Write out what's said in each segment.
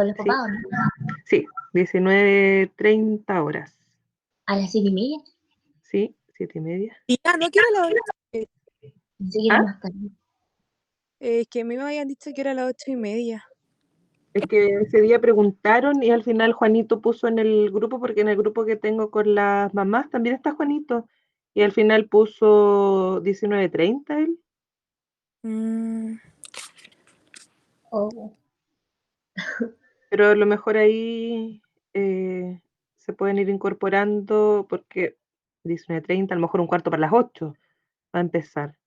con los Sí. papás, ¿no? Sí, 19:30 horas. A las 7:30. Sí, 7:30. Y ya, no quiero las 8. Pensé que era ¿Ah? más tarde. Es que a mí me habían dicho que era las 8:30. Es que ese día preguntaron y al final Juanito puso en el grupo, porque en el grupo que tengo con las mamás también está Juanito, y al final puso 19:30 él. Oh. Pero a lo mejor ahí se pueden ir incorporando, porque 19:30, a lo mejor un cuarto para las 8 va a empezar,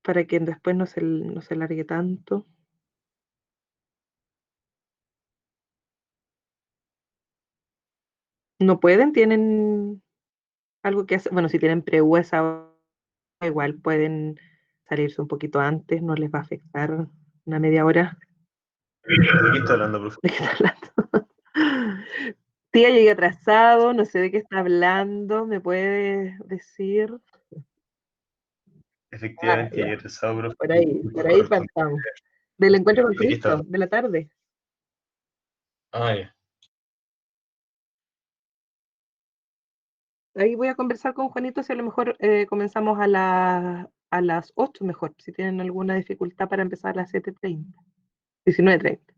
para que después no se largue tanto. ¿No pueden? ¿Tienen algo que hacer? Bueno, si tienen pre-U esa hora, igual pueden salirse un poquito antes, no les va a afectar una media hora. ¿De qué está hablando, profe? ¿De qué está hablando? Tía, llegué atrasado, no sé de qué está hablando, ¿me puede decir? Efectivamente, Ya. llegué atrasado, profe. Por ahí partamos. Del encuentro con ¿De qué está Cristo, hablando? de la tarde. Ya. Ahí voy a conversar con Juanito, si a lo mejor comenzamos a las 8 mejor, si tienen alguna dificultad para empezar a las 7:30, 19:30.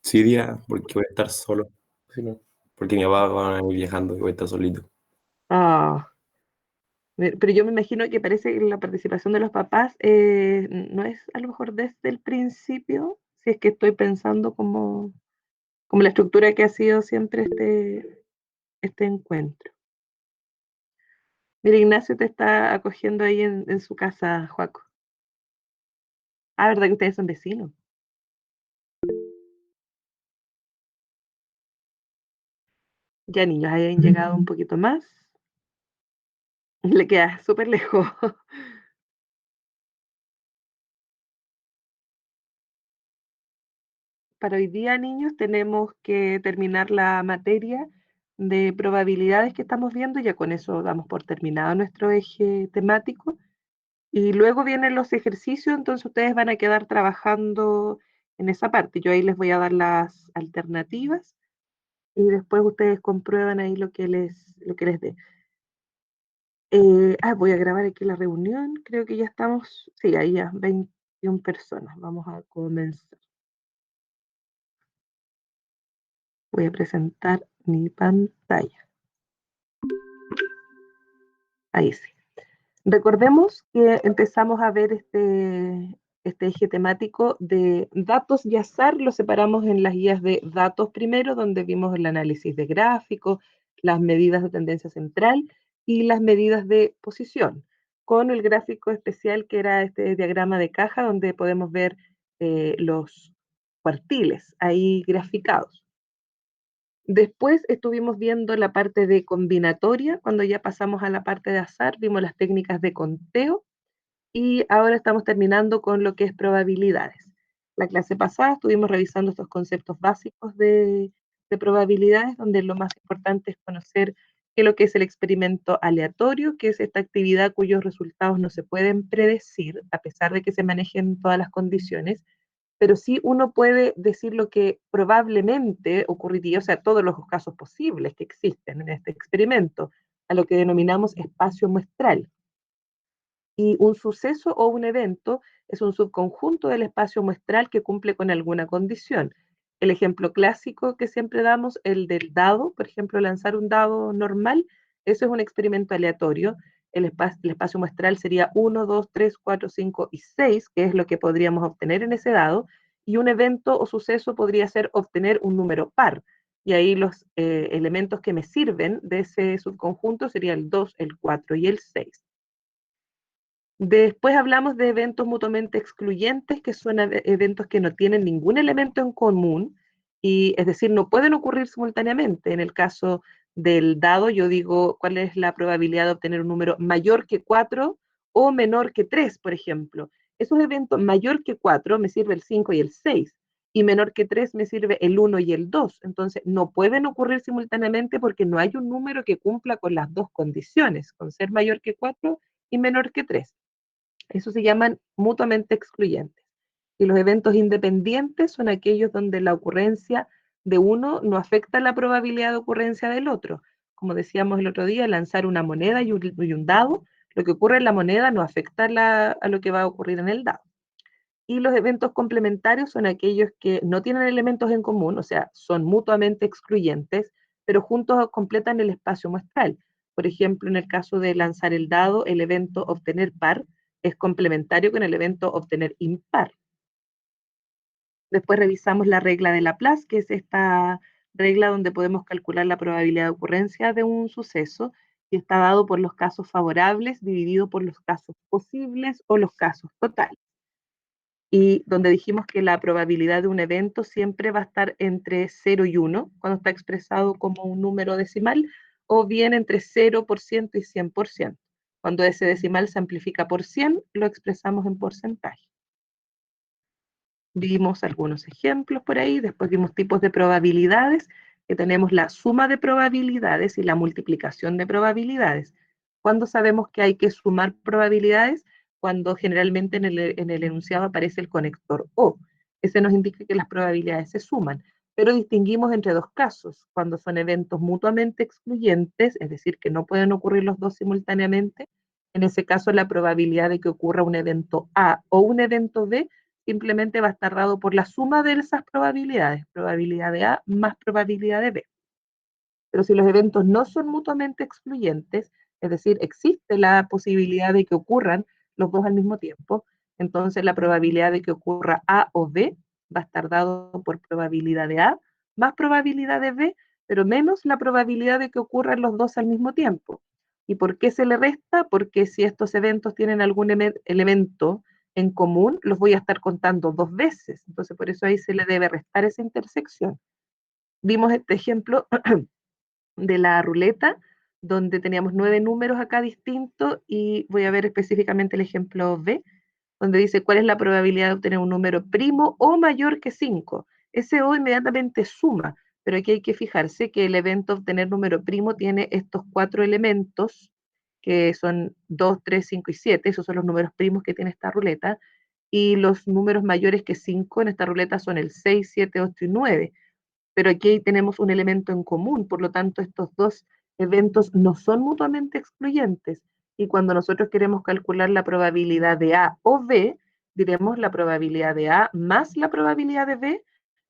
Sí, día, porque voy a estar solo. Si no, porque mi papá va a ir viajando y voy a estar solito. Ah, pero yo me imagino que parece que la participación de los papás no es a lo mejor desde el principio, si es que estoy pensando como la estructura que ha sido siempre este encuentro. Mira, Ignacio te está acogiendo ahí en su casa, Joaco. Ah, ¿verdad que ustedes son vecinos? Ya niños, ahí han llegado un poquito más. Le queda súper lejos. Para hoy día, niños, tenemos que terminar la materia de probabilidades que estamos viendo. Ya con eso damos por terminado nuestro eje temático. Y luego vienen los ejercicios, entonces ustedes van a quedar trabajando en esa parte. Yo ahí les voy a dar las alternativas y después ustedes comprueban ahí lo que les dé. Voy a grabar aquí la reunión. Creo que ya estamos, sí, ahí ya, 21 personas. Vamos a comenzar. Voy a presentar mi pantalla. Ahí sí. Recordemos que empezamos a ver este eje temático de datos y azar. Lo separamos en las guías de datos primero, donde vimos el análisis de gráficos, las medidas de tendencia central y las medidas de posición, con el gráfico especial que era este diagrama de caja, donde podemos ver los cuartiles ahí graficados. Después estuvimos viendo la parte de combinatoria. Cuando ya pasamos a la parte de azar, vimos las técnicas de conteo y ahora estamos terminando con lo que es probabilidades. La clase pasada estuvimos revisando estos conceptos básicos de probabilidades, donde lo más importante es conocer qué es lo que es el experimento aleatorio, que es esta actividad cuyos resultados no se pueden predecir, a pesar de que se manejen todas las condiciones, pero sí uno puede decir lo que probablemente ocurriría, o sea, todos los casos posibles que existen en este experimento, a lo que denominamos espacio muestral. Y un suceso o un evento es un subconjunto del espacio muestral que cumple con alguna condición. El ejemplo clásico que siempre damos, el del dado, por ejemplo, lanzar un dado normal, eso es un experimento aleatorio. El espacio muestral sería 1, 2, 3, 4, 5 y 6, que es lo que podríamos obtener en ese dado, y un evento o suceso podría ser obtener un número par. Y ahí los elementos que me sirven de ese subconjunto serían el 2, el 4 y el 6. Después hablamos de eventos mutuamente excluyentes, que son eventos que no tienen ningún elemento en común, y es decir, no pueden ocurrir simultáneamente. En el caso del dado, yo digo cuál es la probabilidad de obtener un número mayor que 4 o menor que 3, por ejemplo. Esos eventos mayor que 4 me sirve el 5 y el 6, y menor que 3 me sirve el 1 y el 2. Entonces, no pueden ocurrir simultáneamente porque no hay un número que cumpla con las dos condiciones, con ser mayor que 4 y menor que 3. Eso se llaman mutuamente excluyentes. Y los eventos independientes son aquellos donde la ocurrencia de uno no afecta la probabilidad de ocurrencia del otro. Como decíamos el otro día, lanzar una moneda y un dado, lo que ocurre en la moneda no afecta a lo que va a ocurrir en el dado. Y los eventos complementarios son aquellos que no tienen elementos en común, o sea, son mutuamente excluyentes, pero juntos completan el espacio muestral. Por ejemplo, en el caso de lanzar el dado, el evento obtener par es complementario con el evento obtener impar. Después revisamos la regla de Laplace, que es esta regla donde podemos calcular la probabilidad de ocurrencia de un suceso, y está dado por los casos favorables dividido por los casos posibles o los casos totales. Y donde dijimos que la probabilidad de un evento siempre va a estar entre 0 y 1, cuando está expresado como un número decimal, o bien entre 0% y 100%. Cuando ese decimal se amplifica por 100, lo expresamos en porcentaje. Vimos algunos ejemplos por ahí, después vimos tipos de probabilidades, que tenemos la suma de probabilidades y la multiplicación de probabilidades. ¿Cuándo sabemos que hay que sumar probabilidades? Cuando generalmente en el enunciado aparece el conector O. Ese nos indica que las probabilidades se suman, pero distinguimos entre dos casos, cuando son eventos mutuamente excluyentes, es decir, que no pueden ocurrir los dos simultáneamente. En ese caso, la probabilidad de que ocurra un evento A o un evento B simplemente va a estar dado por la suma de esas probabilidades, probabilidad de A más probabilidad de B. Pero si los eventos no son mutuamente excluyentes, es decir, existe la posibilidad de que ocurran los dos al mismo tiempo, entonces la probabilidad de que ocurra A o B va a estar dado por probabilidad de A más probabilidad de B, pero menos la probabilidad de que ocurran los dos al mismo tiempo. ¿Y por qué se le resta? Porque si estos eventos tienen algún elemento en común, los voy a estar contando dos veces. Entonces, por eso ahí se le debe restar esa intersección. Vimos este ejemplo de la ruleta, donde teníamos 9 números acá distintos, y voy a ver específicamente el ejemplo B, donde dice cuál es la probabilidad de obtener un número primo o mayor que 5. Ese O inmediatamente suma, pero aquí hay que fijarse que el evento obtener número primo tiene estos 4 elementos, que son 2, 3, 5 y 7, esos son los números primos que tiene esta ruleta, y los números mayores que 5 en esta ruleta son el 6, 7, 8 y 9. Pero aquí tenemos un elemento en común, por lo tanto estos dos eventos no son mutuamente excluyentes, y cuando nosotros queremos calcular la probabilidad de A o B, diremos la probabilidad de A más la probabilidad de B,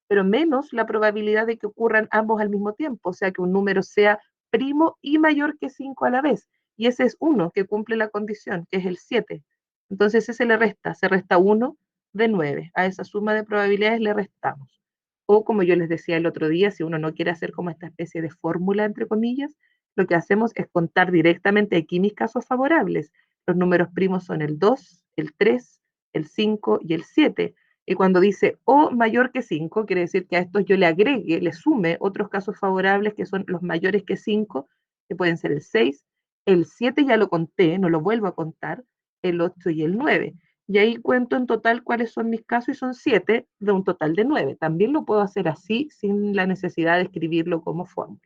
pero menos la probabilidad de que ocurran ambos al mismo tiempo, o sea que un número sea primo y mayor que 5 a la vez, y ese es 1 que cumple la condición, que es el 7. Entonces ese se resta 1 de 9, a esa suma de probabilidades le restamos. O como yo les decía el otro día, si uno no quiere hacer como esta especie de fórmula, entre comillas, lo que hacemos es contar directamente aquí mis casos favorables. Los números primos son el 2, el 3, el 5 y el 7. Y cuando dice O mayor que 5, quiere decir que a estos yo le agregue, le sume otros casos favorables que son los mayores que 5, que pueden ser el 6, el 7 ya lo conté, no lo vuelvo a contar, el 8 y el 9. Y ahí cuento en total cuáles son mis casos, y son 7 de un total de 9. También lo puedo hacer así sin la necesidad de escribirlo como fórmula.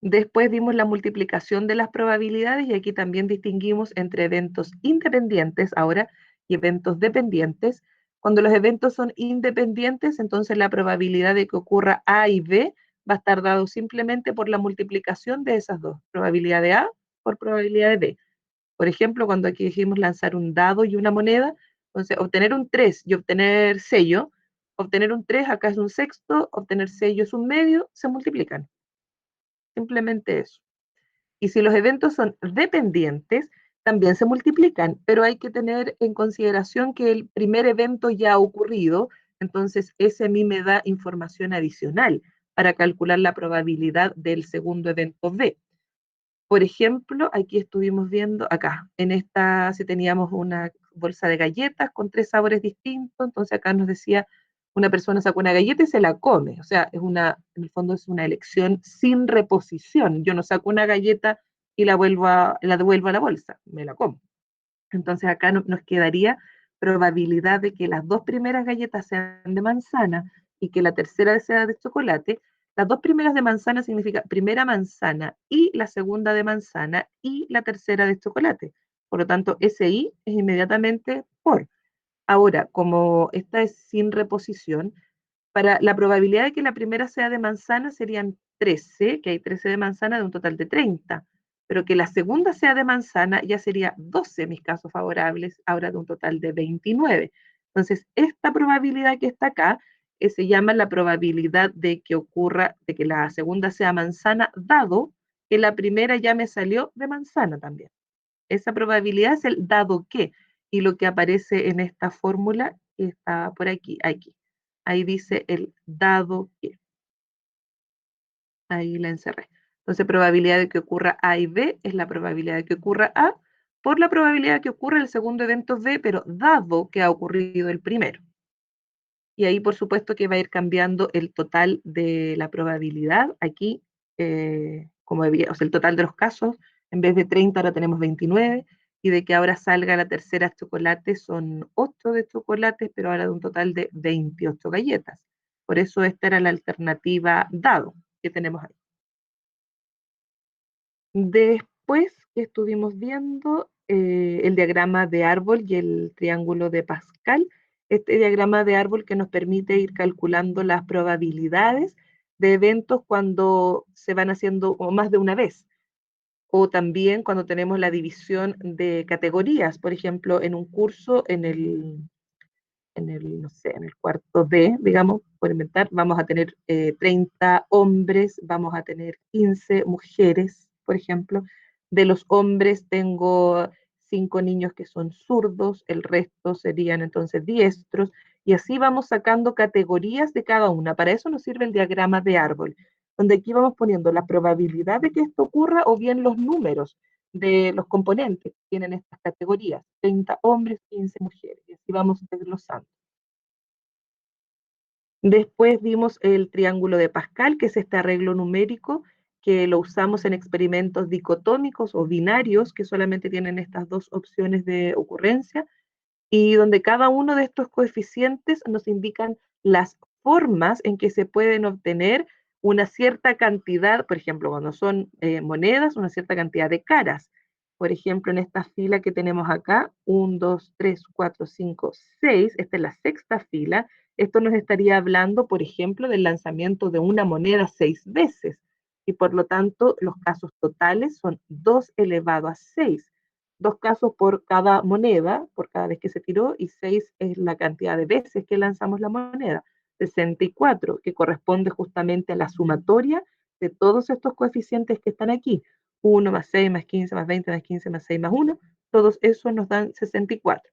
Después vimos la multiplicación de las probabilidades, y aquí también distinguimos entre eventos independientes ahora y eventos dependientes. Cuando los eventos son independientes, entonces la probabilidad de que ocurra A y B va a estar dado simplemente por la multiplicación de esas dos, probabilidad de A por probabilidad de B. Por ejemplo, cuando aquí dijimos lanzar un dado y una moneda, entonces obtener un 3 y obtener sello, obtener un 3 acá es un sexto, obtener sello es un medio, se multiplican. Simplemente eso. Y si los eventos son dependientes, también se multiplican, pero hay que tener en consideración que el primer evento ya ha ocurrido, entonces ese a mí me da información adicional para calcular la probabilidad del segundo evento B. Por ejemplo, aquí estuvimos viendo, acá, en esta, si teníamos una bolsa de galletas con 3 sabores distintos, entonces acá nos decía, una persona sacó una galleta y se la come, o sea, en el fondo es una elección sin reposición. Yo no saco una galleta y la devuelvo a la bolsa, me la como. Entonces acá nos quedaría probabilidad de que las dos primeras galletas sean de manzana y que la tercera sea de chocolate. Las dos primeras de manzana significa primera manzana y la segunda de manzana y la tercera de chocolate. Por lo tanto, ese I es inmediatamente por. Ahora, como esta es sin reposición, para la probabilidad de que la primera sea de manzana serían 13, que hay 13 de manzana de un total de 30, pero que la segunda sea de manzana ya sería 12 mis casos favorables, ahora de un total de 29. Entonces, esta probabilidad que está acá se llama la probabilidad de que ocurra, de que la segunda sea manzana, dado que la primera ya me salió de manzana también. Esa probabilidad es el dado que, y lo que aparece en esta fórmula está por aquí, aquí. Ahí dice el dado que. Ahí la encerré. Entonces, probabilidad de que ocurra A y B es la probabilidad de que ocurra A por la probabilidad de que ocurra el segundo evento B, pero dado que ha ocurrido el primero. Y ahí, por supuesto, que va a ir cambiando el total de la probabilidad. Aquí, como o sea, el total de los casos, en vez de 30 ahora tenemos 29, y de que ahora salga la tercera chocolate son 8 de chocolates, pero ahora de un total de 28 galletas. Por eso esta era la alternativa dado que tenemos ahí. Después que estuvimos viendo el diagrama de árbol y el triángulo de Pascal, este diagrama de árbol que nos permite ir calculando las probabilidades de eventos cuando se van haciendo o más de una vez, o también cuando tenemos la división de categorías, por ejemplo, en un curso, no sé, en el cuarto D, digamos, por inventar, vamos a tener 30 hombres, vamos a tener 15 mujeres, por ejemplo. De los hombres tengo 5 niños que son zurdos, el resto serían entonces diestros, y así vamos sacando categorías de cada una. Para eso nos sirve el diagrama de árbol, donde aquí vamos poniendo la probabilidad de que esto ocurra o bien los números de los componentes que tienen estas categorías, 30 hombres, 15 mujeres, y así vamos desglosando. Después vimos el triángulo de Pascal, que es este arreglo numérico que lo usamos en experimentos dicotómicos o binarios que solamente tienen estas dos opciones de ocurrencia, y donde cada uno de estos coeficientes nos indican las formas en que se pueden obtener una cierta cantidad, por ejemplo, cuando son monedas, una cierta cantidad de caras. Por ejemplo, en esta fila que tenemos acá, 1, 2, 3, 4, 5, 6, esta es la sexta fila, esto nos estaría hablando, por ejemplo, del lanzamiento de una moneda 6 veces, y por lo tanto los casos totales son 2 elevado a 6. 2 casos por cada moneda, por cada vez que se tiró, y 6 es la cantidad de veces que lanzamos la moneda. 64, que corresponde justamente a la sumatoria de todos estos coeficientes que están aquí. 1 más 6 más 15 más 20 más 15 más 6 más 1, todos esos nos dan 64.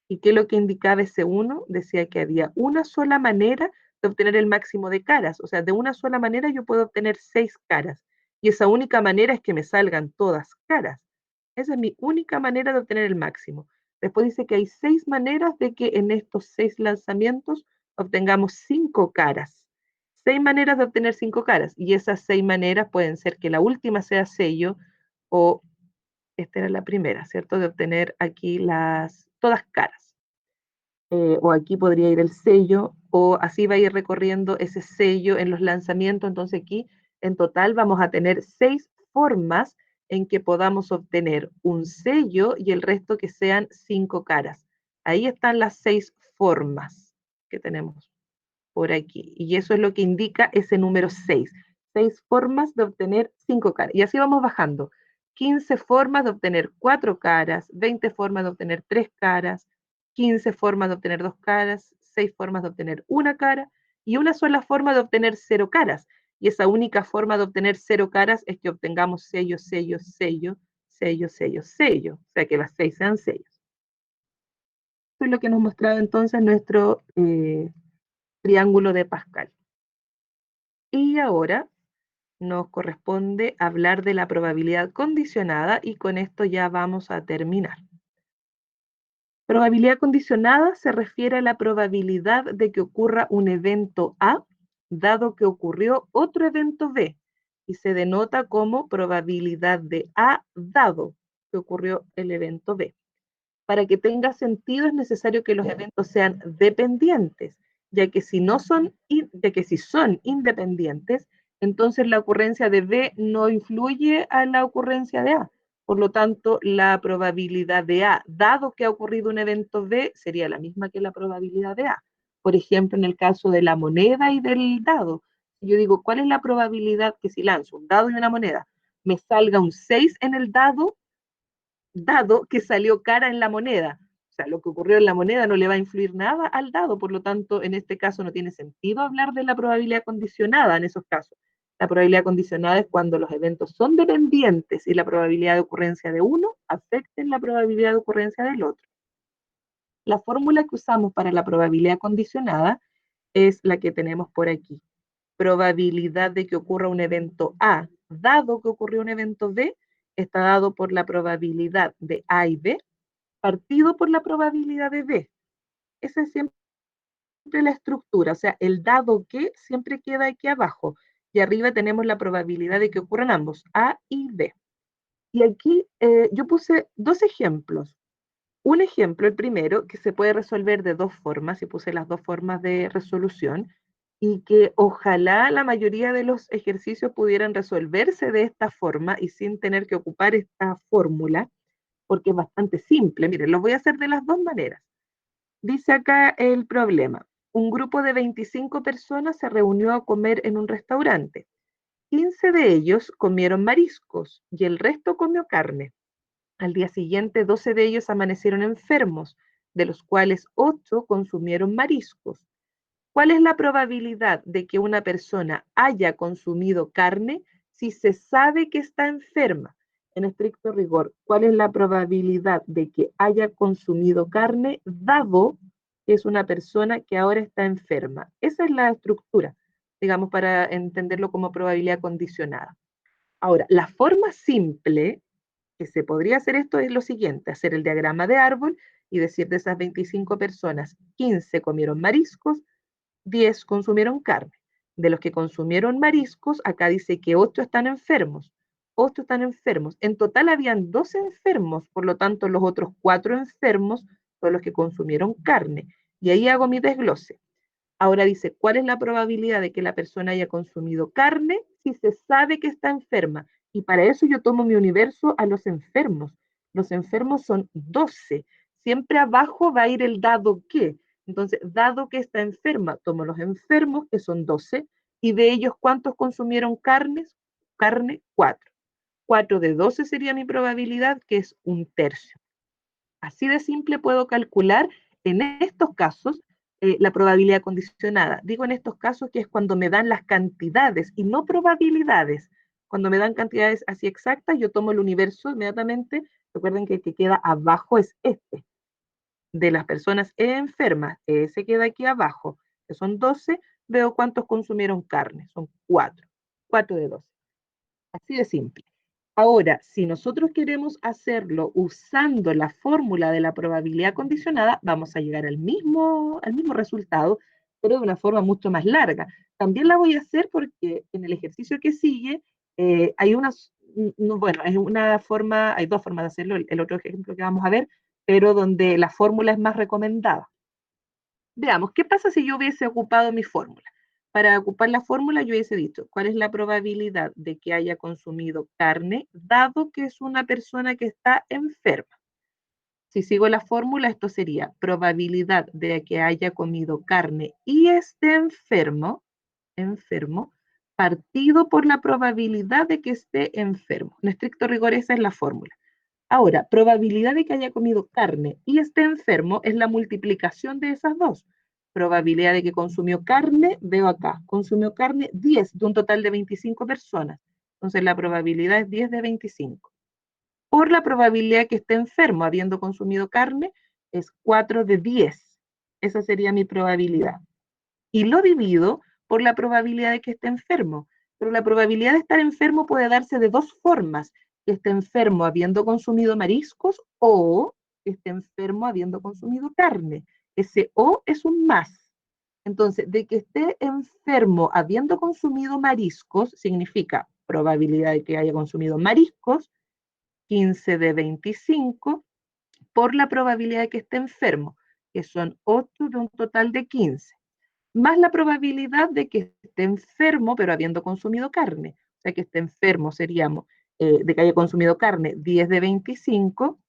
¿Y qué es lo que indicaba ese 1? Decía que había una sola manera de obtener el máximo de caras. O sea, de una sola manera yo puedo obtener 6 caras. Y esa única manera es que me salgan todas caras. Esa es mi única manera de obtener el máximo. Después dice que hay 6 maneras de que en estos 6 lanzamientos obtengamos 5 caras. 6 maneras de obtener 5 caras. Y esas 6 maneras pueden ser que la última sea sello o esta era la primera, ¿cierto? De obtener aquí todas caras. O aquí podría ir el sello, o así va a ir recorriendo ese sello en los lanzamientos. Entonces aquí en total vamos a tener 6 formas en que podamos obtener un sello y el resto que sean 5 caras. Ahí están las 6 formas que tenemos por aquí. Y eso es lo que indica ese número 6. 6 formas de obtener 5 caras. Y así vamos bajando. 15 formas de obtener 4 caras, 20 formas de obtener 3 caras, 15 formas de obtener 2 caras, 6 formas de obtener 1 cara y una sola forma de obtener 0 caras. Y esa única forma de obtener 0 caras es que obtengamos sello, sello, sello, sello, sello, sello. O sea, que las 6 sean sellos. Eso es lo que nos mostraba entonces nuestro triángulo de Pascal. Y ahora nos corresponde hablar de la probabilidad condicionada y con esto ya vamos a terminar. Probabilidad condicionada se refiere a la probabilidad de que ocurra un evento A, dado que ocurrió otro evento B, y se denota como probabilidad de A dado que ocurrió el evento B. Para que tenga sentido es necesario que los eventos sean dependientes, ya que si son independientes, entonces la ocurrencia de B no influye a la ocurrencia de A. por lo tanto, la probabilidad de A, dado que ha ocurrido un evento B, sería la misma que la probabilidad de A. Por ejemplo, en el caso de la moneda y del dado, yo digo, ¿cuál es la probabilidad que si lanzo un dado y una moneda, me salga un 6 en el dado, dado que salió cara en la moneda? O sea, lo que ocurrió en la moneda no le va a influir nada al dado, por lo tanto, en este caso no tiene sentido hablar de la probabilidad condicionada en esos casos. La probabilidad condicionada es cuando los eventos son dependientes y la probabilidad de ocurrencia de uno afecta en la probabilidad de ocurrencia del otro. La fórmula que usamos para la probabilidad condicionada es la que tenemos por aquí. Probabilidad de que ocurra un evento A, dado que ocurrió un evento B, está dado por la probabilidad de A y B, partido por la probabilidad de B. Esa es siempre la estructura, o sea, el dado que siempre queda aquí abajo. Y arriba tenemos la probabilidad de que ocurran ambos, A y B. Y aquí yo puse dos ejemplos. Un ejemplo, el primero, que se puede resolver de dos formas, y puse las dos formas de resolución, y que ojalá la mayoría de los ejercicios pudieran resolverse de esta forma y sin tener que ocupar esta fórmula, porque es bastante simple. Miren, lo voy a hacer de las dos maneras. Dice acá el problema. Un grupo de 25 personas se reunió a comer en un restaurante. 15 de ellos comieron mariscos y el resto comió carne. Al día siguiente, 12 de ellos amanecieron enfermos, de los cuales 8 consumieron mariscos. ¿Cuál es la probabilidad de que una persona haya consumido carne si se sabe que está enferma? En estricto rigor, ¿cuál es la probabilidad de que haya consumido carne dado que es una persona que ahora está enferma? Esa es la estructura, digamos, para entenderlo como probabilidad condicionada. Ahora, la forma simple que se podría hacer esto es lo siguiente, hacer el diagrama de árbol y decir de esas 25 personas, 15 comieron mariscos, 10 consumieron carne. De los que consumieron mariscos, acá dice que 8 están enfermos. 8 están enfermos. En total habían 12 enfermos, por lo tanto los otros 4 enfermos son los que consumieron carne. Y ahí hago mi desglose. Ahora dice, ¿cuál es la probabilidad de que la persona haya consumido carne si se sabe que está enferma? Y para eso yo tomo mi universo a los enfermos. Los enfermos son 12. Siempre abajo va a ir el dado que. Entonces, dado que está enferma, tomo los enfermos, que son 12, y de ellos, ¿cuántos consumieron carnes? Carne, 4. 4 de 12 sería mi probabilidad, que es un tercio. Así de simple puedo calcular en estos casos la probabilidad condicionada. Digo en estos casos que es cuando me dan las cantidades y no probabilidades. Cuando me dan cantidades así exactas, yo tomo el universo inmediatamente. Recuerden que el que queda abajo es este. De las personas enfermas, ese queda aquí abajo, que son 12, veo cuántos consumieron carne. Son 4. 4 de 12. Así de simple. Ahora, si nosotros queremos hacerlo usando la fórmula de la probabilidad condicionada, vamos a llegar al mismo resultado, pero de una forma mucho más larga. También la voy a hacer porque en el ejercicio que sigue hay bueno, es una forma, hay dos formas de hacerlo, el otro ejemplo que vamos a ver, pero donde la fórmula es más recomendada. Veamos, ¿qué pasa si yo hubiese ocupado mi fórmula? Para ocupar la fórmula yo hubiese dicho, ¿cuál es la probabilidad de que haya consumido carne, dado que es una persona que está enferma? Si sigo la fórmula, esto sería probabilidad de que haya comido carne y esté enfermo, partido por la probabilidad de que esté enfermo. En estricto rigor, esa es la fórmula. Ahora, probabilidad de que haya comido carne y esté enfermo es la multiplicación de esas dos. Probabilidad de que consumió carne, veo acá, consumió carne 10 de un total de 25 personas. Entonces la probabilidad es 10 de 25. Por la probabilidad que esté enfermo habiendo consumido carne es 4 de 10. Esa sería mi probabilidad. Y lo divido por la probabilidad de que esté enfermo. Pero la probabilidad de estar enfermo puede darse de dos formas: que esté enfermo habiendo consumido mariscos o que esté enfermo habiendo consumido carne. Ese o es un más. Entonces, de que esté enfermo habiendo consumido mariscos significa probabilidad de que haya consumido mariscos, 15 de 25, por la probabilidad de que esté enfermo, que son 8 de un total de 15. Más la probabilidad de que esté enfermo, pero habiendo consumido carne. O sea, que esté enfermo seríamos de que haya consumido carne, 10 de 25,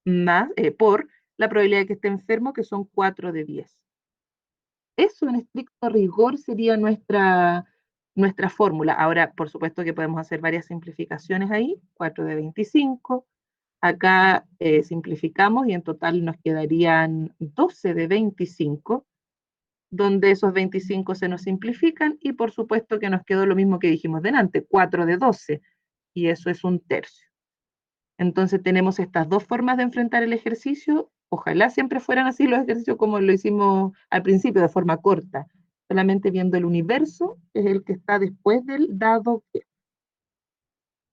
más, por la probabilidad de que esté enfermo, que son 4 de 10. Eso en estricto rigor sería nuestra fórmula. Ahora, por supuesto que podemos hacer varias simplificaciones ahí, 4 de 25. Acá simplificamos y en total nos quedarían 12 de 25, donde esos 25 se nos simplifican y por supuesto que nos quedó lo mismo que dijimos delante, 4 de 12, y eso es 1/3. Entonces tenemos estas dos formas de enfrentar el ejercicio. Ojalá siempre fueran así los ejercicios como lo hicimos al principio, de forma corta, solamente viendo el universo, que es el que está después del dado que.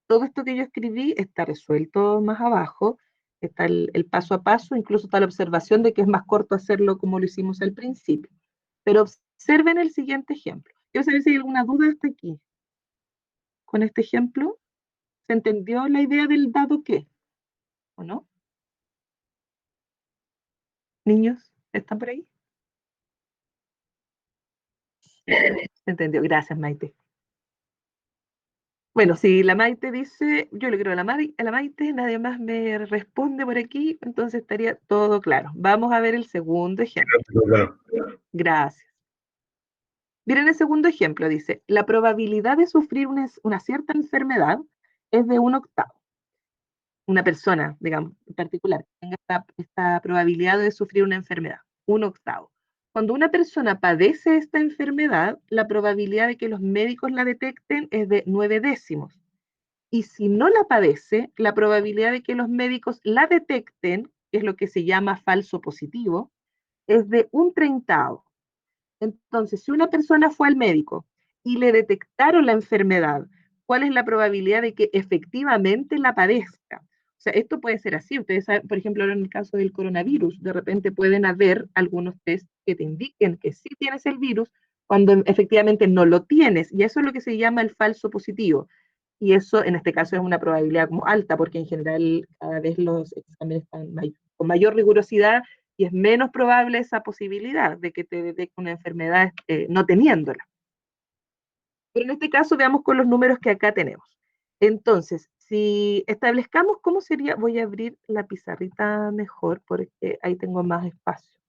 Todo esto que yo escribí está resuelto más abajo, está el paso a paso, incluso está la observación de que es más corto hacerlo como lo hicimos al principio. Pero observen el siguiente ejemplo. Quiero saber si hay alguna duda hasta aquí. Con este ejemplo, ¿se entendió la idea del dado qué? ¿O no? Niños, ¿están por ahí? Se entendió. Gracias, Maite. Bueno, si la Maite dice, yo le creo a la Maite, nadie más me responde por aquí, entonces estaría todo claro. Vamos a ver el segundo ejemplo. Claro. Gracias. Miren el segundo ejemplo, dice, la probabilidad de sufrir una cierta enfermedad es de 1/8. Una persona, digamos, en particular, tenga esta probabilidad de sufrir una enfermedad, 1/8. Cuando una persona padece esta enfermedad, la probabilidad de que los médicos la detecten es de 9/10. Y si no la padece, la probabilidad de que los médicos la detecten, que es lo que se llama falso positivo, es de 1/30. Entonces, si una persona fue al médico y le detectaron la enfermedad, ¿cuál es la probabilidad de que efectivamente la padezca? O sea, esto puede ser así. Ustedes saben, por ejemplo, ahora en el caso del coronavirus, de repente pueden haber algunos test que te indiquen que sí tienes el virus cuando efectivamente no lo tienes. Y eso es lo que se llama el falso positivo. Y eso en este caso es una probabilidad como alta, porque en general cada vez los exámenes están con mayor rigurosidad y es menos probable esa posibilidad de que te detecte una enfermedad no teniéndola. Pero en este caso veamos con los números que acá tenemos. Entonces, si establezcamos cómo sería, voy a abrir la pizarrita mejor porque ahí tengo más espacio.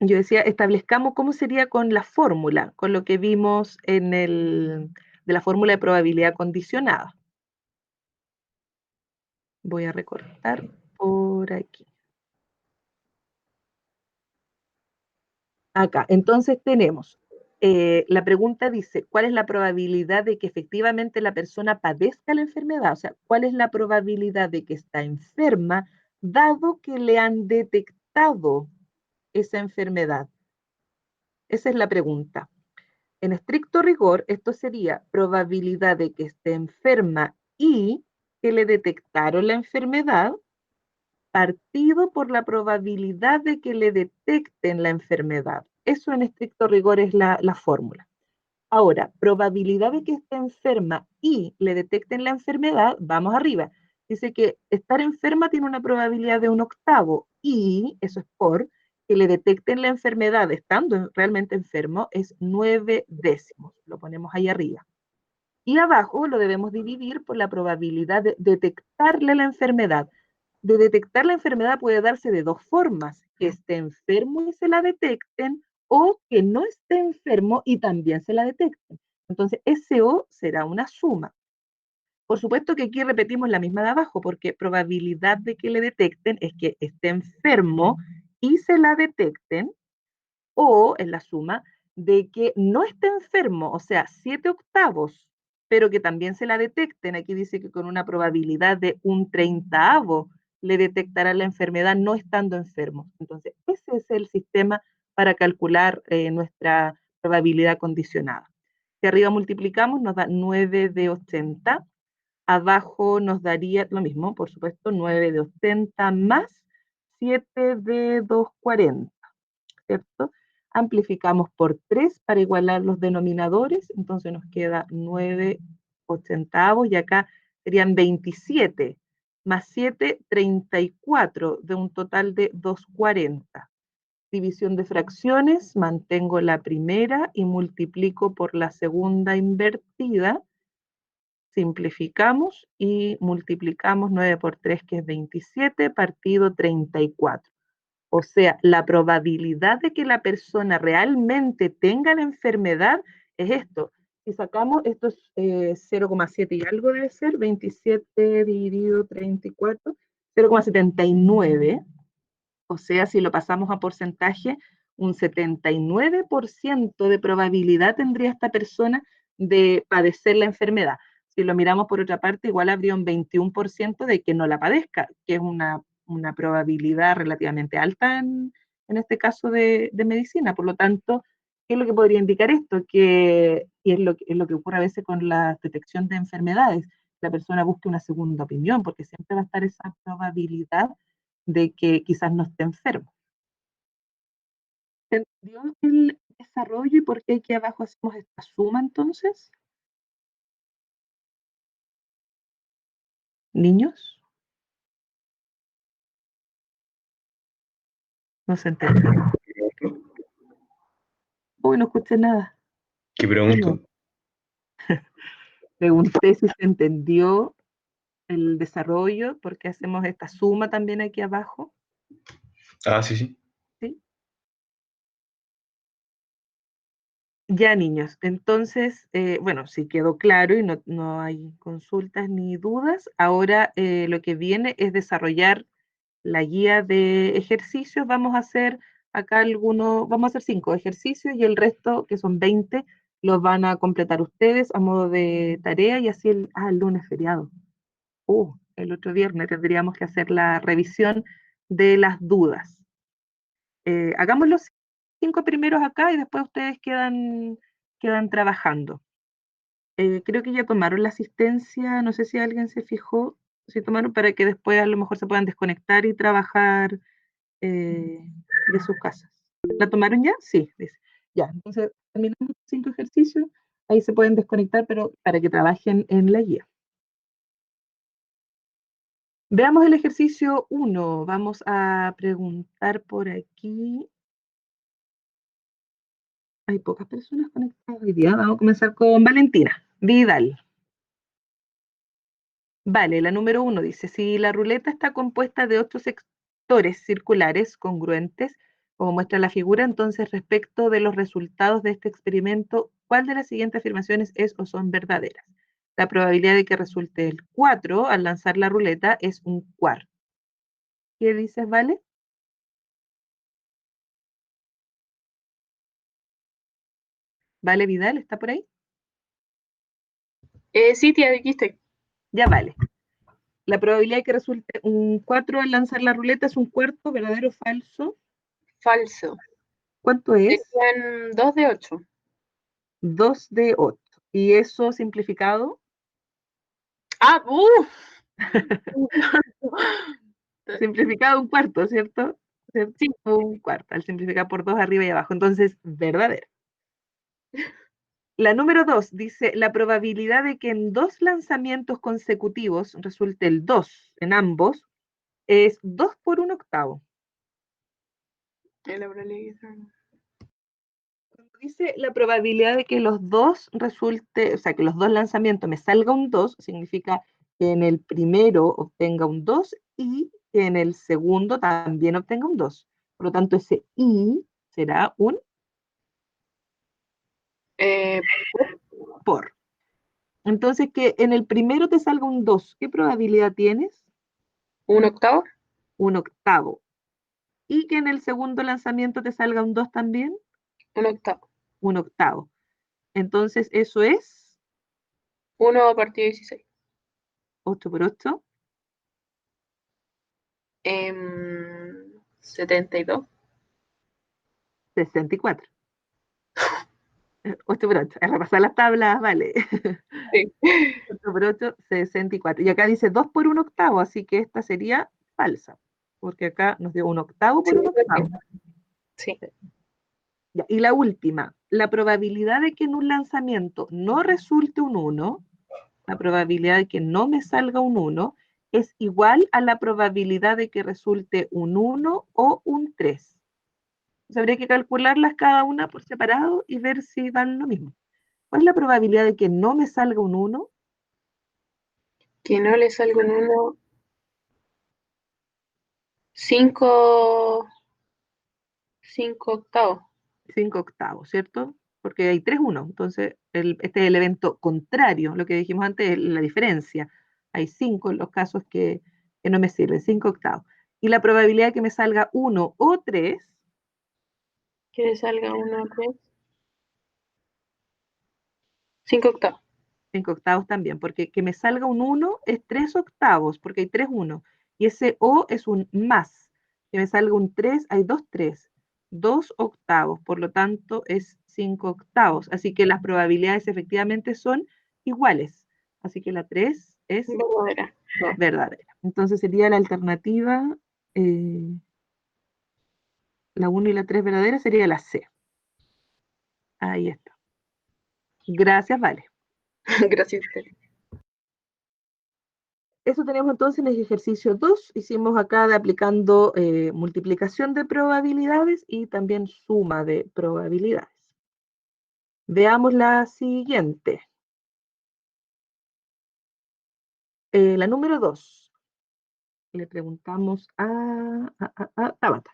Yo decía, establezcamos cómo sería con la fórmula, con lo que vimos de la fórmula de probabilidad condicionada. Voy a recortar por aquí. Acá, entonces tenemos, la pregunta dice, ¿cuál es la probabilidad de que efectivamente la persona padezca la enfermedad? O sea, ¿cuál es la probabilidad de que está enferma dado que le han detectado esa enfermedad? Esa es la pregunta. En estricto rigor, esto sería probabilidad de que esté enferma y que le detectaron la enfermedad partido por la probabilidad de que le detecten la enfermedad. Eso en estricto rigor es la fórmula. Ahora, probabilidad de que esté enferma y le detecten la enfermedad, vamos arriba. Dice que estar enferma tiene una probabilidad de 1/8 y, eso es por, que le detecten la enfermedad estando realmente enfermo, es 9/10. Lo ponemos ahí arriba. Y abajo lo debemos dividir por la probabilidad de detectarle la enfermedad. De detectar la enfermedad puede darse de dos formas, que esté enfermo y se la detecten, o que no esté enfermo y también se la detecten. Entonces, SO será una suma. Por supuesto que aquí repetimos la misma de abajo, porque probabilidad de que le detecten es que esté enfermo y se la detecten, o en la suma de que no esté enfermo, o sea, 7/8, pero que también se la detecten. Aquí dice que con una probabilidad de 1/30 le detectará la enfermedad no estando enfermo. Entonces, ese es el sistema para calcular nuestra probabilidad condicionada. Si arriba multiplicamos, nos da 9 de 80. Abajo nos daría lo mismo, por supuesto, 9 de 80 más 7 de 240. ¿Cierto? Amplificamos por 3 para igualar los denominadores, entonces nos queda 9/80 y acá serían 27 más 7, 34 de un total de 240. División de fracciones, mantengo la primera y multiplico por la segunda invertida simplificamos y multiplicamos 9 por 3, que es 27, partido 34. O sea, la probabilidad de que la persona realmente tenga la enfermedad es esto. Si sacamos, esto es 0,7 y algo debe ser, 27 dividido 34, 0,79. O sea, si lo pasamos a porcentaje, un 79% de probabilidad tendría esta persona de padecer la enfermedad. Si lo miramos por otra parte, igual habría un 21% de que no la padezca, que es una probabilidad relativamente alta en este caso de medicina. Por lo tanto, ¿qué es lo que podría indicar esto? Y es lo que ocurre a veces con la detección de enfermedades. La persona busca una segunda opinión, porque siempre va a estar esa probabilidad de que quizás no esté enfermo. ¿Se entendió el desarrollo y por qué aquí abajo hacemos esta suma entonces? ¿Niños? No se entendió. Uy, no escuché nada. ¿Qué pregunto? Pregunté si se entendió el desarrollo, por qué hacemos esta suma también aquí abajo. Ah, sí, sí. ¿Sí? Ya, niños, entonces, bueno, si quedó claro y no hay consultas ni dudas, ahora lo que viene es desarrollar la guía de ejercicios. Vamos a hacer acá vamos a hacer 5 ejercicios y el resto, que son 20, los van a completar ustedes a modo de tarea y así el lunes feriado. El otro viernes tendríamos que hacer la revisión de las dudas. Hagamos los 5 primeros acá y después ustedes quedan trabajando. Creo que ya tomaron la asistencia, no sé si alguien se fijó, si tomaron para que después a lo mejor se puedan desconectar y trabajar de sus casas. ¿La tomaron ya? Sí, dice. Ya, entonces terminamos los 5 ejercicios, ahí se pueden desconectar, pero para que trabajen en la guía. Veamos el ejercicio 1. Vamos a preguntar por aquí. Hay pocas personas conectadas hoy día. Vamos a comenzar con Valentina Vidal. Vale, la número 1 dice, si la ruleta está compuesta de 8 sectores circulares congruentes, como muestra la figura, entonces respecto de los resultados de este experimento, ¿cuál de las siguientes afirmaciones es o son verdaderas? La probabilidad de que resulte el 4 al lanzar la ruleta es un cuarto. ¿Qué dices, Vale? Vale, Vidal, ¿está por ahí? Sí, tía, aquí estoy. Ya vale. La probabilidad de que resulte un 4 al lanzar la ruleta es un cuarto, ¿verdadero o falso? Falso. ¿Cuánto es? Serían 2 de 8. 2 de 8. ¿Y eso simplificado? ¡Ah! Simplificado un cuarto, ¿cierto? ¿Cierto? Sí. Un cuarto, al simplificar por 2 arriba y abajo. Entonces, verdadero. La número 2 dice, la probabilidad de que en 2 lanzamientos consecutivos resulte el 2 en ambos es 2 por 1 octavo. Dice la probabilidad de que los dos resulte, o sea, que los dos lanzamientos me salga un 2, significa que en el primero obtenga un 2 y que en el segundo también obtenga un 2. Por lo tanto, ese I será un por. Entonces, que en el primero te salga un 2, ¿qué probabilidad tienes? 1 octavo. Un octavo. Y que en el segundo lanzamiento te salga un 2 también. 1 octavo. Un octavo. Entonces, eso es 1 partido 16. 8 por 8. 72. 64. 8 por 8. A repasar las tablas, vale. Sí. 8 por 8, 64. Y acá dice 2 por 1 octavo, así que esta sería falsa. Porque acá nos dio un octavo por un octavo. Sí. Ya, y la última, la probabilidad de que en un lanzamiento no resulte un 1, la probabilidad de que no me salga un 1, es igual a la probabilidad de que resulte un 1 o un 3. Entonces, habría que calcularlas cada una por separado y ver si dan lo mismo. ¿Cuál es la probabilidad de que no me salga un 1? Que no le salga un 1. 5 octavos. 5 octavos, ¿cierto? Porque hay 3 1. Entonces, este es el evento contrario. Lo que dijimos antes es la diferencia. Hay 5 en los casos que no me sirven, 5 octavos. Y la probabilidad de que me salga 1 o 3, Que le salga 1 3. 5 octavos. 5 octavos también, porque que me salga un 1 es 3 octavos, porque hay 3 1. Y ese O es un más. Que me salga un 3, hay 2 3. 2 octavos, por lo tanto es 5 octavos. Así que las probabilidades efectivamente son iguales. Así que la 3 es Verdadera. verdadera. Entonces sería la alternativa, la 1 y la 3 verdadera sería la C. Ahí está. Gracias, Vale. Gracias a usted. Eso tenemos entonces en el ejercicio 2. Hicimos acá de aplicando multiplicación de probabilidades y también suma de probabilidades. Veamos la siguiente. La número 2. Le preguntamos a Tabata.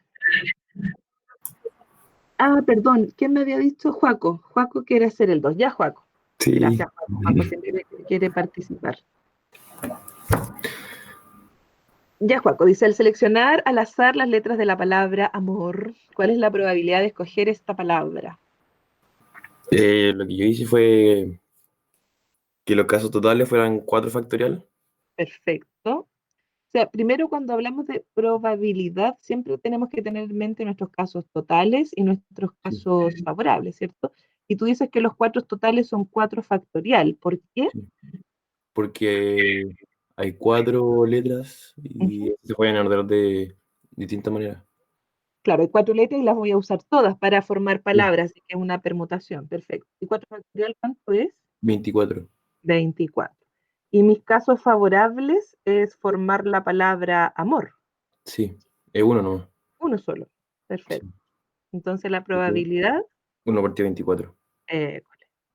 Perdón, ¿quién me había dicho? Joaco. Joaco quiere hacer el 2. Ya, Joaco. Sí. Gracias, Joaco. Joaco siempre quiere participar. Ya, Joaco, dice, al seleccionar al azar las letras de la palabra amor, ¿cuál es la probabilidad de escoger esta palabra? Lo que yo hice fue que los casos totales fueran 4 factorial. Perfecto. O sea, primero cuando hablamos de probabilidad, siempre tenemos que tener en mente nuestros casos totales y nuestros casos favorables, ¿cierto? Y tú dices que los 4 totales son 4 factorial. ¿Por qué? Porque hay 4 letras y Ujú. se pueden ordenar de distintas maneras. Claro, hay 4 letras y las voy a usar todas para formar Sí. palabras, así que es una permutación. Perfecto. ¿Y 4 factorial cuánto es? 24. 24. Y mis casos favorables es formar la palabra amor. Sí, es uno nomás. Uno solo. Perfecto. Sí. Entonces la probabilidad, 1 partido 24.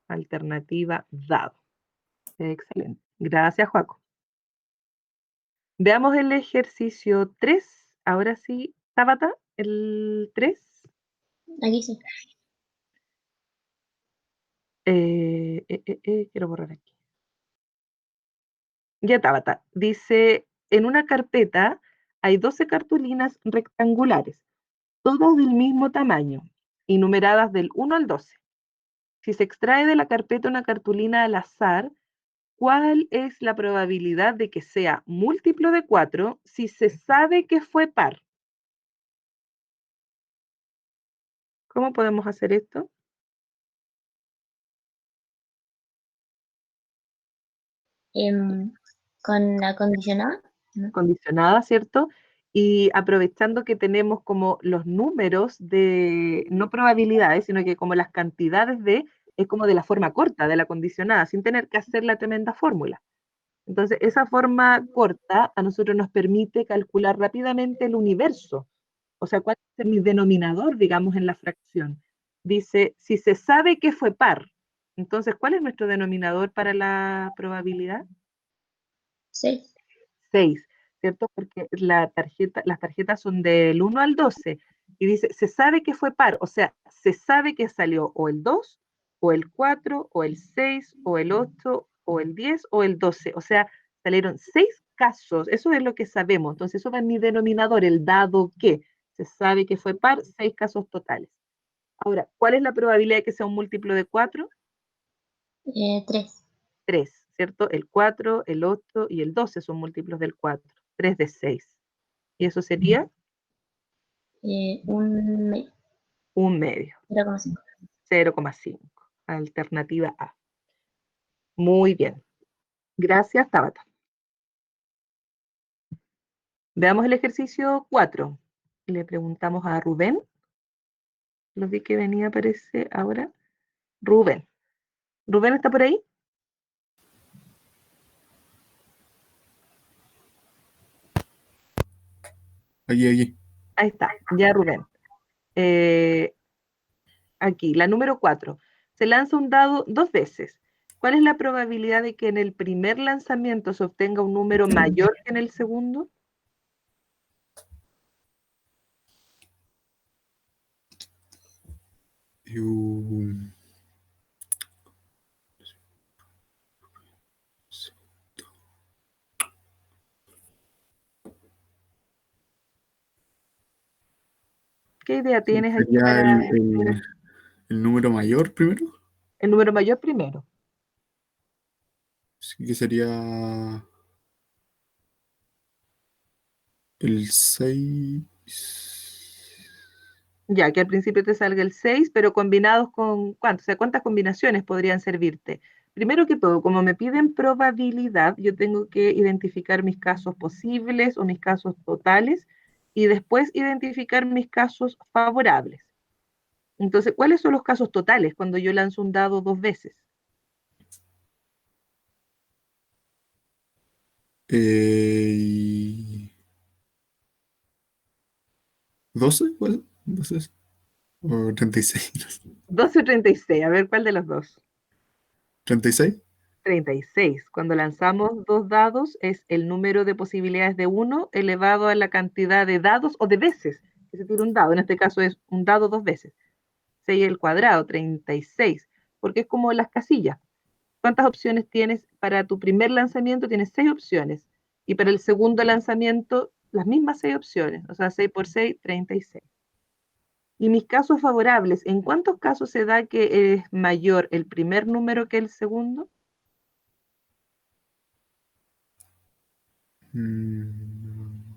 alternativa dado. Excelente. Gracias, Joaco. Veamos el ejercicio 3. Ahora sí, Tabata, el 3. Aquí sí. Quiero borrar aquí. Ya, Tabata. Dice, en una carpeta hay 12 cartulinas rectangulares, todas del mismo tamaño y numeradas del 1 al 12. Si se extrae de la carpeta una cartulina al azar, ¿cuál es la probabilidad de que sea múltiplo de 4 si se sabe que fue par? ¿Cómo podemos hacer esto? Con la condicionada, ¿no? Condicionada, ¿cierto? Y aprovechando que tenemos como los números de, no probabilidades, sino que como las cantidades de, es como de la forma corta de la condicionada, sin tener que hacer la tremenda fórmula. Entonces, esa forma corta a nosotros nos permite calcular rápidamente el universo. O sea, ¿cuál es mi denominador, digamos, en la fracción? Dice, si se sabe que fue par, entonces, ¿cuál es nuestro denominador para la probabilidad? 6. 6, ¿cierto? Porque las tarjetas son del 1 al 12 y dice, se sabe que fue par, o sea, se sabe que salió o el 2, o el 4, o el 6, o el 8, o el 10, o el 12, o sea, salieron 6 casos, eso es lo que sabemos, entonces eso va en mi denominador, el dado que, se sabe que fue par, 6 casos totales. Ahora, ¿cuál es la probabilidad de que sea un múltiplo de 4? 3. 3, ¿cierto? El 4, el 8 y el 12 son múltiplos del 4, 3 de 6. Y eso sería Un medio. un medio, 0,5. 0,5. Alternativa A. Muy bien. Gracias, Tabata. Veamos el ejercicio 4. Le preguntamos a Rubén. Lo vi que venía, aparece ahora. Rubén. ¿Rubén está por ahí? Aquí. Ahí está. Ya, Rubén. Aquí, la número 4. Se lanza un dado 2 veces ¿Cuál es la probabilidad de que en el primer lanzamiento se obtenga un número mayor que en el segundo? Eu- ¿Qué idea tienes aquí Sería para el número mayor primero. el número mayor primero? Sí, que sería el 6. Ya, que al principio te salga el 6, pero combinados con ¿cuánto? O sea, ¿cuántas combinaciones podrían servirte? Primero que todo, como me piden probabilidad, yo tengo que identificar mis casos posibles o mis casos totales y después identificar mis casos favorables. Entonces, ¿cuáles son los casos totales cuando yo lanzo un dado 2 veces? Y 12, ¿cuál? 12 o 36. No sé. 12 o 36, a ver cuál de los dos. 36. 36. Cuando lanzamos dos dados es el número de posibilidades de 1 elevado a la cantidad de dados o de veces que se tira un dado. En este caso es un dado 2 veces. 6 al cuadrado, 36. Porque es como las casillas. ¿Cuántas opciones tienes para tu primer lanzamiento? Tienes 6 opciones. Y para el segundo lanzamiento, las mismas 6 opciones. O sea, 6 por 6, 36. Y mis casos favorables, ¿en cuántos casos se da que es mayor el primer número que el segundo? Mm,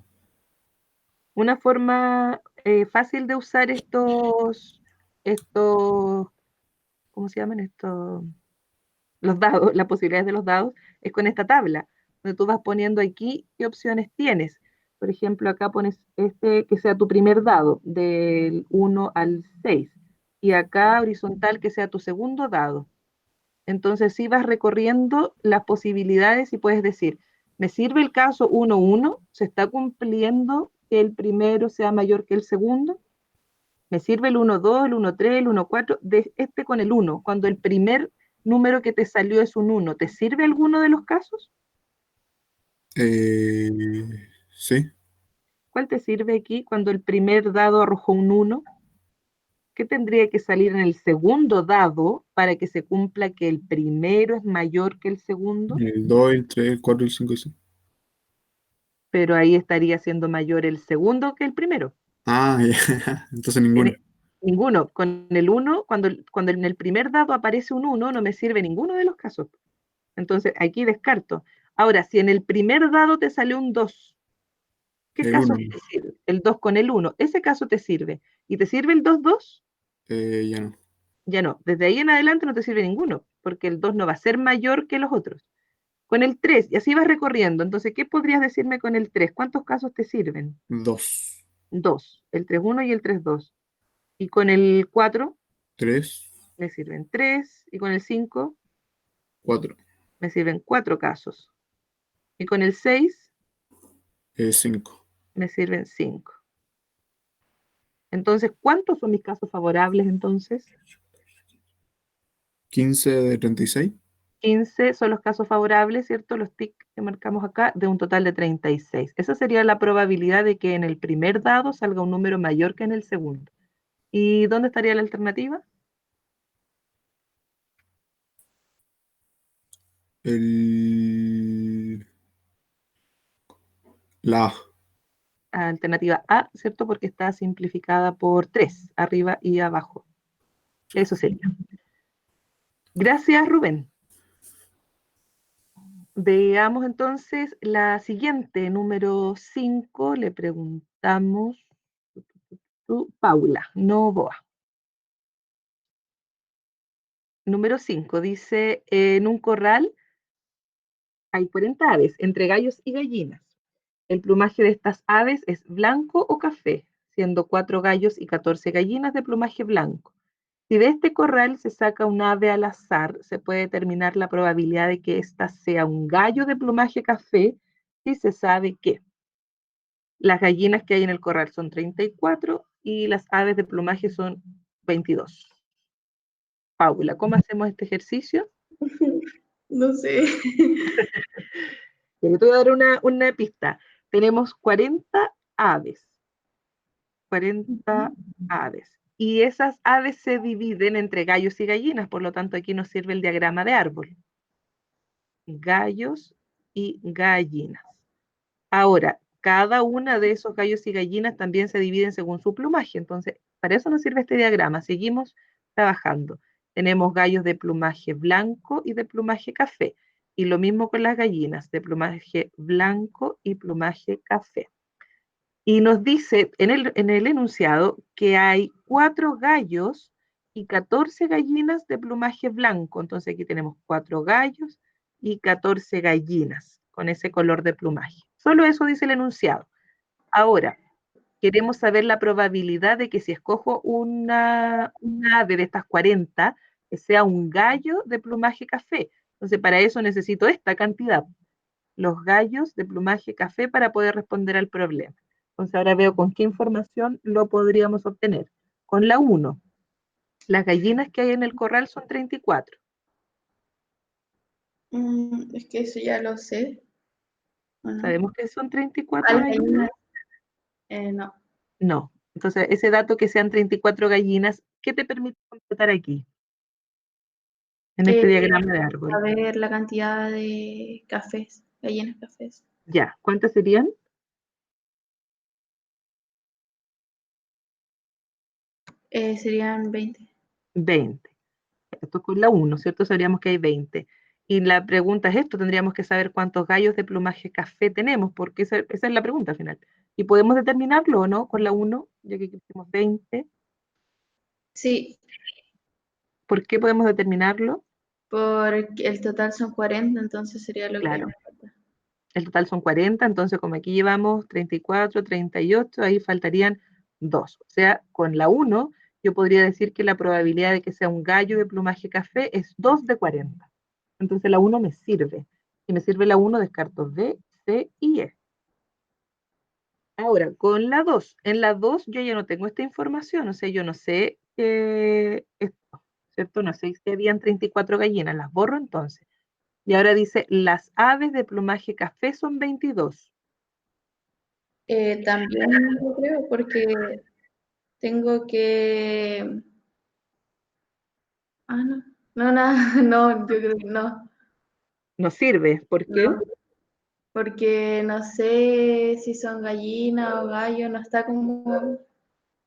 Una forma fácil de usar ¿cómo se llaman? Los dados, las posibilidades de los dados, es con esta tabla, donde tú vas poniendo aquí qué opciones tienes. Por ejemplo, acá pones este que sea tu primer dado, del 1 al 6, y acá horizontal que sea tu segundo dado. Entonces, si vas recorriendo las posibilidades y puedes decir, me sirve el caso 1-1, se está cumpliendo que el primero sea mayor que el segundo. Me sirve el 1-2, el 1-3, el 1-4, de este con el 1, cuando el primer número que te salió es un 1. ¿Te sirve alguno de los casos? eh, sí. ¿Cuál te sirve aquí cuando el primer dado arrojó un 1? ¿Qué tendría que salir en el segundo dado para que se cumpla que el primero es mayor que el segundo? El 2, el 3, el 4, el 5 y 6. Pero ahí estaría siendo mayor el segundo que el primero. Ah, ya. Entonces ninguno. Ninguno. Con el 1, cuando en el primer dado aparece un 1, no me sirve ninguno de los casos. Entonces aquí descarto. Ahora, si en el primer dado te salió un 2, ¿qué El caso 1. te sirve? El 2 con el 1. Ese caso te sirve. ¿Y te sirve el 2-2? Ya no. Ya no. Desde ahí en adelante no te sirve ninguno, porque el 2 no va a ser mayor que los otros. Con el 3, y así vas recorriendo. Entonces, ¿qué podrías decirme con el 3? ¿Cuántos casos te sirven? 2, 2. El 3-1 y el 3-2. Y con el 4 3, me sirven 3. Y con el 5 4, me sirven 4 casos. Y con el 6 5. me sirven 5. Entonces, ¿cuántos son mis casos favorables entonces? 15 de 36. 15 son los casos favorables, ¿cierto? Los tics que marcamos acá, de un total de 36. Esa sería la probabilidad de que en el primer dado salga un número mayor que en el segundo. ¿Y dónde estaría la alternativa? El... La A. Alternativa A, ¿cierto? Porque está simplificada por 3, arriba y abajo. Eso sería. Gracias, Rubén. Veamos entonces la siguiente, número 5, le preguntamos, Paula Novoa. Número 5 dice, en un corral hay 40 aves, entre gallos y gallinas. El plumaje de estas aves es blanco o café, siendo 4 gallos y 14 gallinas de plumaje blanco. Si de este corral se saca un ave al azar, se puede determinar la probabilidad de que ésta sea un gallo de plumaje café si se sabe que las gallinas que hay en el corral son 34 y las aves de plumaje son 22. Paula, ¿cómo hacemos este ejercicio? No sé. Pero te voy a dar una pista. Tenemos 40 aves. 40 aves. Y esas aves se dividen entre gallos y gallinas, por lo tanto aquí nos sirve el diagrama de árbol. Gallos y gallinas. Ahora, cada una de esos gallos y gallinas también se dividen según su plumaje, entonces para eso nos sirve este diagrama. Seguimos trabajando. Tenemos gallos de plumaje blanco y de plumaje café, y lo mismo con las gallinas, de plumaje blanco y plumaje café. Y nos dice en el enunciado que hay 4 gallos y 14 gallinas de plumaje blanco. Entonces aquí tenemos 4 gallos y 14 gallinas con ese color de plumaje. Solo eso dice el enunciado. Ahora, queremos saber la probabilidad de que si escojo una ave de estas 40, que sea un gallo de plumaje café. Entonces, para eso necesito esta cantidad, los gallos de plumaje café, para poder responder al problema. Entonces, ahora veo con qué información lo podríamos obtener. Con la 1, las gallinas que hay en el corral son 34. Es que eso ya lo sé. ¿O no? ¿Sabemos que son 34 Al gallinas? no. No. Entonces, ese dato que sean 34 gallinas, ¿qué te permite completar aquí? En este diagrama de árbol. Saber la cantidad de cafés, gallinas cafés. Ya, ¿cuántas serían? Serían 20. 20. Esto es con la 1, ¿cierto? Sabríamos que hay 20. Y la pregunta es esto, tendríamos que saber cuántos gallos de plumaje café tenemos, porque esa es la pregunta al final. ¿Y podemos determinarlo o no con la 1, ya que tenemos 20? Sí, ¿Por qué podemos determinarlo? porque el total son 40, entonces sería lo que Claro, me falta. el total son 40, entonces como aquí llevamos 34, 38, ahí faltarían 2. O sea, con la 1 yo podría decir que la probabilidad de que sea un gallo de plumaje café es 2 de 40. Entonces la 1 me sirve. Si me sirve la 1, descarto B, C y E. Ahora, con la 2, en la 2 yo ya no tengo esta información, o sea, yo no sé esto, ¿cierto? No sé si habían 34 gallinas, las borro entonces. Y ahora dice, las aves de plumaje café son 22. También lo creo porque tengo que... Ah, no. No, nada, no, yo creo que no. No sirve, ¿por qué? No, porque no sé si son gallinas o gallos, no está como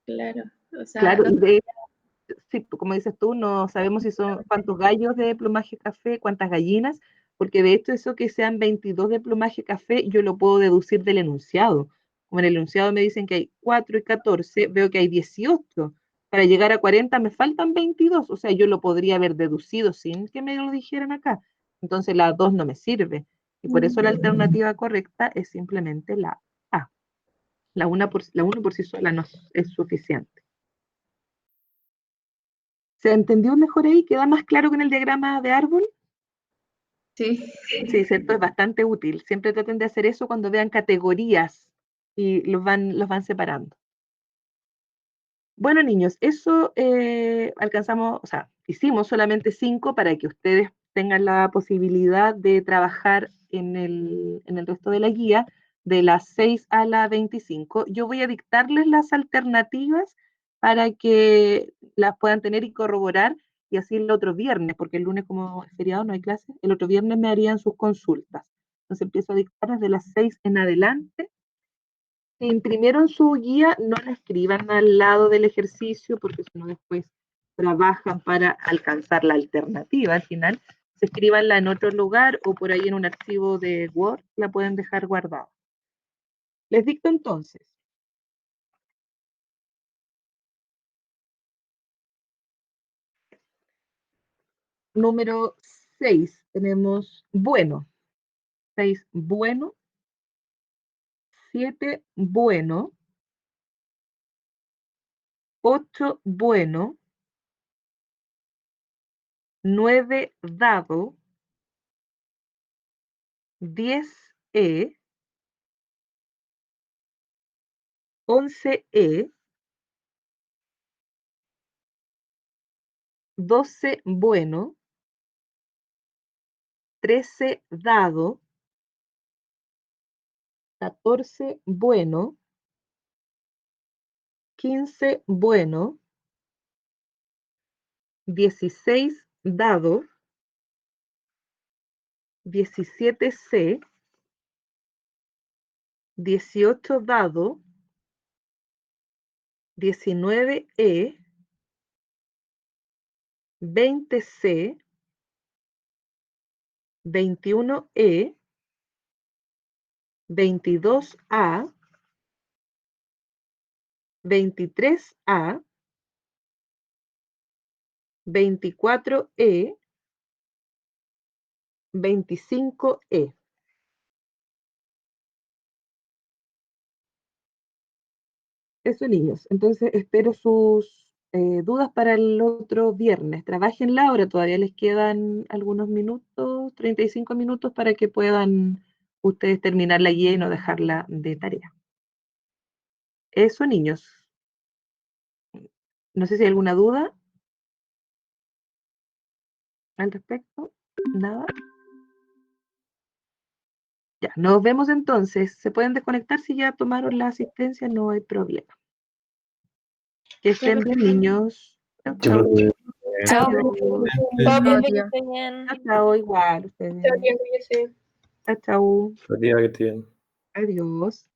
claro. O sea, Claro, no, y de hecho, sí, como dices tú, no sabemos si son cuántos gallos de plumaje café, cuántas gallinas, porque de hecho eso que sean 22 de plumaje café, yo lo puedo deducir del enunciado. Como en el enunciado me dicen que hay 4 y 14, veo que hay 18. Para llegar a 40 me faltan 22, o sea, yo lo podría haber deducido sin que me lo dijeran acá. Entonces la 2 no me sirve. Y por eso la alternativa correcta es simplemente la A. La 1 por sí sola no es suficiente. ¿Se entendió mejor ahí? ¿Queda más claro que en el diagrama de árbol? sí. Sí, cierto, es bastante útil. Siempre traten de hacer eso cuando vean categorías y los van separando. Bueno, niños, eso alcanzamos, o sea, hicimos solamente 5 para que ustedes tengan la posibilidad de trabajar en el resto de la guía, de las 6 a la 25. Yo voy a dictarles las alternativas para que las puedan tener y corroborar, y así el otro viernes, porque el lunes como es feriado no hay clase, el otro viernes me harían sus consultas. Entonces empiezo a dictarlas de las 6 en adelante. Si imprimieron su guía, no la escriban al lado del ejercicio, porque si no después trabajan para alcanzar la alternativa al final. Se escribanla en otro lugar o por ahí en un archivo de Word, la pueden dejar guardada. Les dicto entonces. Número 6, tenemos bueno. 6, bueno. 7, bueno. 8, bueno. 9, dado. 10, 11, 12, bueno. 13 dado, 14 bueno, 15 bueno, 16 dado, 17 C, 18 dado, 19 E, 20 C, 21 E, 22 A, 23 A, 24 E, 25 E. Eso, niños. Entonces, espero sus dudas para el otro viernes. Trabajenla ahora, todavía les quedan algunos minutos, 35 minutos para que puedan ustedes terminar la guía y no dejarla de tarea. Eso, niños. No sé si hay alguna duda al respecto. Nada. Ya, nos vemos entonces. Se pueden desconectar si ya tomaron la asistencia, no hay problema. Que estén bien, niños. Chao, Chao, chao. profe. Chao. Adiós. Todo bien, Adiós. que esté bien. Chao, chao, igual ustedes. Chao, tía, cuídese. Chao, chao. Felicidades, que esté bien. Adiós.